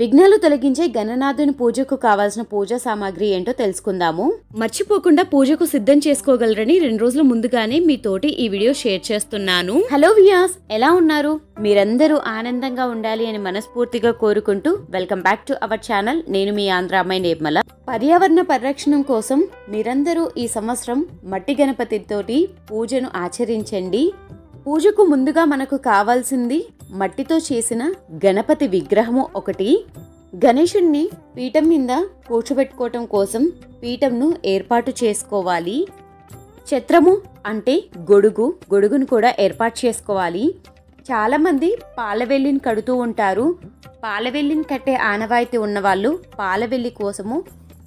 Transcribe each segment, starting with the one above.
విఘ్నాలు తొలగించే గణనాథుని పూజకు కావాల్సిన పూజా సామాగ్రి ఏంటో తెలుసుకుందాము. మర్చిపోకుండా పూజకు సిద్ధం చేసుకోగలరని 2 రోజుల ముందుగానే మీతోటి ఈ వీడియో షేర్ చేస్తున్నాను. హలో వియాస్, ఎలా ఉన్నారు? మీరందరూ ఆనందంగా ఉండాలి అని మనస్ఫూర్తిగా కోరుకుంటూ welcome back to our channel. నేను మీ ఆంధ్ర అమ్మాయి నిర్మల. పర్యావరణ పరిరక్షణ కోసం మీరందరూ ఈ సంవత్సరం మట్టి గణపతితోటి పూజను ఆచరించండి. పూజకు ముందుగా మనకు కావాల్సింది మట్టితో చేసిన గణపతి విగ్రహము ఒకటి. గణేశుణ్ణి పీఠం మీద కూర్చోబెట్టుకోవటం కోసం పీఠంను ఏర్పాటు చేసుకోవాలి. ఛత్రము అంటే గొడుగును కూడా ఏర్పాటు చేసుకోవాలి. చాలామంది పాలవెల్లిని కడుతూ ఉంటారు. పాలవెల్లిని కట్టే ఆనవాయితీ ఉన్నవాళ్ళు పాలవెల్లి కోసము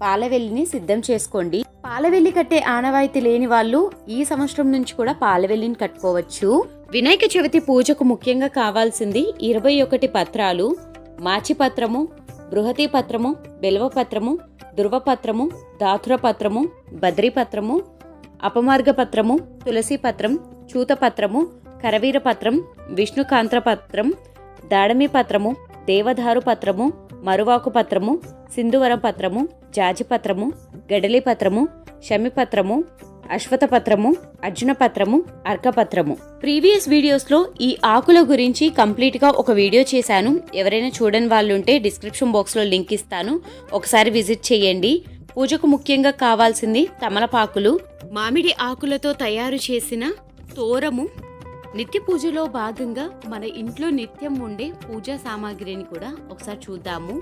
పాలవెల్లిని సిద్ధం చేసుకోండి. పాలవెల్లి కట్టే ఆనవాయితీ లేని వాళ్ళు ఈ సంవత్సరం నుంచి కూడా పాలవెల్లిని కట్టుకోవచ్చు. వినాయక చవితి పూజకు ముఖ్యంగా కావాల్సింది 21 పత్రాలు: మాచిపత్రము, బృహతి పత్రము, బెల్వపత్రము, ధృవపత్రము, దాతురపత్రము, బద్రీపత్రము, అపమార్గపత్రము, తులసీపత్రం, చూతపత్రము, కరవీరపత్రం, విష్ణుకాంత్రపత్రం, దాడమి పత్రము, దేవదారు పత్రము, మరువాకు పత్రము, సింధువర పత్రము, జాజిపత్రము, గడలి పత్రము, శమిపత్రము, అశ్వతపత్రము, అర్జునపత్రము, అర్కపత్రము. ప్రీవియస్ వీడియోస్లో ఈ ఆకుల గురించి కంప్లీట్గా ఒక వీడియో చేశాను. ఎవరైనా చూడని వాళ్ళు ఉంటే డిస్క్రిప్షన్ బాక్స్లో లింక్ ఇస్తాను, ఒకసారి విజిట్ చేయండి. పూజకు ముఖ్యంగా కావాల్సింది తమలపాకులు, మామిడి ఆకులతో తయారు చేసిన తోరము. నిత్య పూజలో భాగంగా మన ఇంట్లో నిత్యం ఉండే పూజా సామాగ్రిని కూడా ఒకసారి చూద్దాము.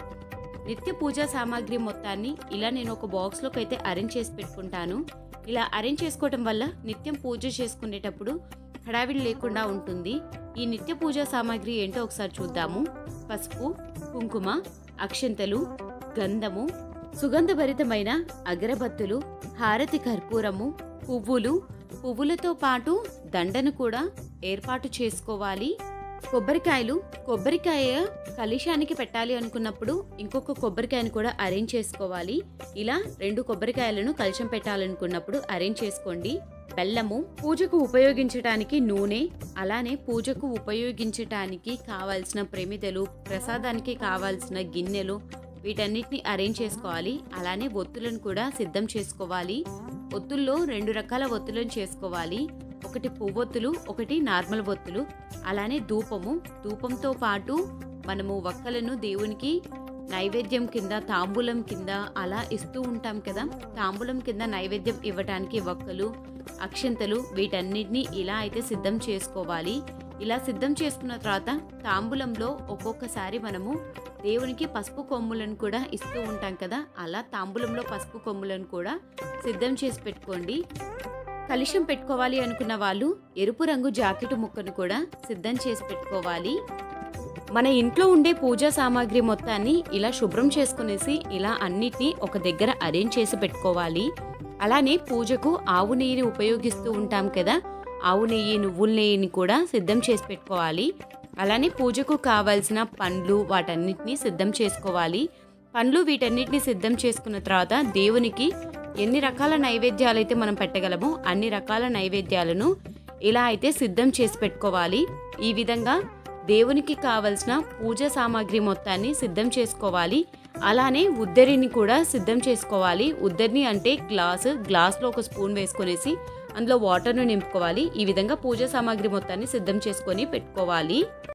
నిత్య పూజా సామాగ్రి మొత్తాన్ని ఇలా నేను ఒక బాక్స్లోకి అయితే అరేంజ్ చేసి పెట్టుకుంటాను. ఇలా అరేంజ్ చేసుకోవటం వల్ల నిత్యం పూజ చేసుకునేటప్పుడు హడావిడి లేకుండా ఉంటుంది. ఈ నిత్య పూజా సామాగ్రి ఏంటో ఒకసారి చూద్దాము. పసుపు, కుంకుమ, అక్షంతలు, గంధము, సుగంధభరితమైన అగరబత్తులు, హారతి కర్పూరము, పువ్వులతో పాటు దండను కూడా ఏర్పాటు చేసుకోవాలి. కొబ్బరికాయ కలశానికి పెట్టాలి అనుకున్నప్పుడు ఇంకొక కొబ్బరికాయను కూడా అరేంజ్ చేసుకోవాలి. ఇలా 2 కొబ్బరికాయలను కలశం పెట్టాలనుకున్నప్పుడు అరేంజ్ చేసుకోండి. బెల్లము, పూజకు ఉపయోగించటానికి నూనె, అలానే పూజకు ఉపయోగించటానికి కావాల్సిన ప్రమిదలు, ప్రసాదానికి కావాల్సిన గిన్నెలు, వీటన్నిటిని అరేంజ్ చేసుకోవాలి. అలానే ఒత్తులను కూడా సిద్ధం చేసుకోవాలి. ఒత్తుల్లో 2 రకాల ఒత్తులను చేసుకోవాలి. ఒకటి పువ్వొత్తులు, ఒకటి నార్మల్ ఒత్తులు. అలానే ధూపంతో పాటు మనము వక్కలను దేవునికి నైవేద్యం కింద, తాంబూలం కింద అలా ఇస్తూ ఉంటాం కదా. తాంబూలం కింద నైవేద్యం ఇవ్వటానికి వక్కలు, అక్షంతలు, వీటన్నిటిని ఇలా అయితే సిద్ధం చేసుకోవాలి. ఇలా సిద్ధం చేసుకున్న తర్వాత తాంబూలంలో ఒక్కొక్కసారి మనము దేవునికి పసుపు కొమ్ములను కూడా ఇస్తూ ఉంటాం కదా. అలా తాంబూలంలో పసుపు కొమ్ములను కూడా సిద్ధం చేసి పెట్టుకోండి. కలశం పెట్టుకోవాలి అనుకున్న వాళ్ళు ఎరుపు రంగు జాకెట్ ముక్కను కూడా సిద్ధం చేసి పెట్టుకోవాలి. మన ఇంట్లో ఉండే పూజా సామాగ్రి మొత్తాన్ని ఇలా శుభ్రం చేసుకునేసి ఇలా అన్నిటినీ ఒక దగ్గర అరేంజ్ చేసి పెట్టుకోవాలి. అలానే పూజకు ఆవు నెయ్యిని ఉపయోగిస్తూ ఉంటాం కదా. ఆవు నెయ్యి, నువ్వుల నెయ్యిని కూడా సిద్ధం చేసి పెట్టుకోవాలి. అలానే పూజకు కావాల్సిన పండ్లు, వాటన్నిటిని సిద్ధం చేసుకోవాలి. పండ్లు వీటన్నిటిని సిద్ధం చేసుకున్న తర్వాత దేవునికి ఎన్ని రకాల నైవేద్యాలు అయితే మనం పెట్టగలమో అన్ని రకాల నైవేద్యాలను ఇలా అయితే సిద్ధం చేసి పెట్టుకోవాలి. ఈ విధంగా దేవునికి కావలసిన పూజా సామాగ్రి మొత్తాన్ని సిద్ధం చేసుకోవాలి. అలానే ఉద్దరిని కూడా సిద్ధం చేసుకోవాలి. ఉద్దరిని అంటే గ్లాస్లో ఒక స్పూన్ వేసుకొనేసి అందులో వాటర్ను నింపుకోవాలి. ఈ విధంగా పూజా సామాగ్రి మొత్తాన్ని సిద్ధం చేసుకొని పెట్టుకోవాలి.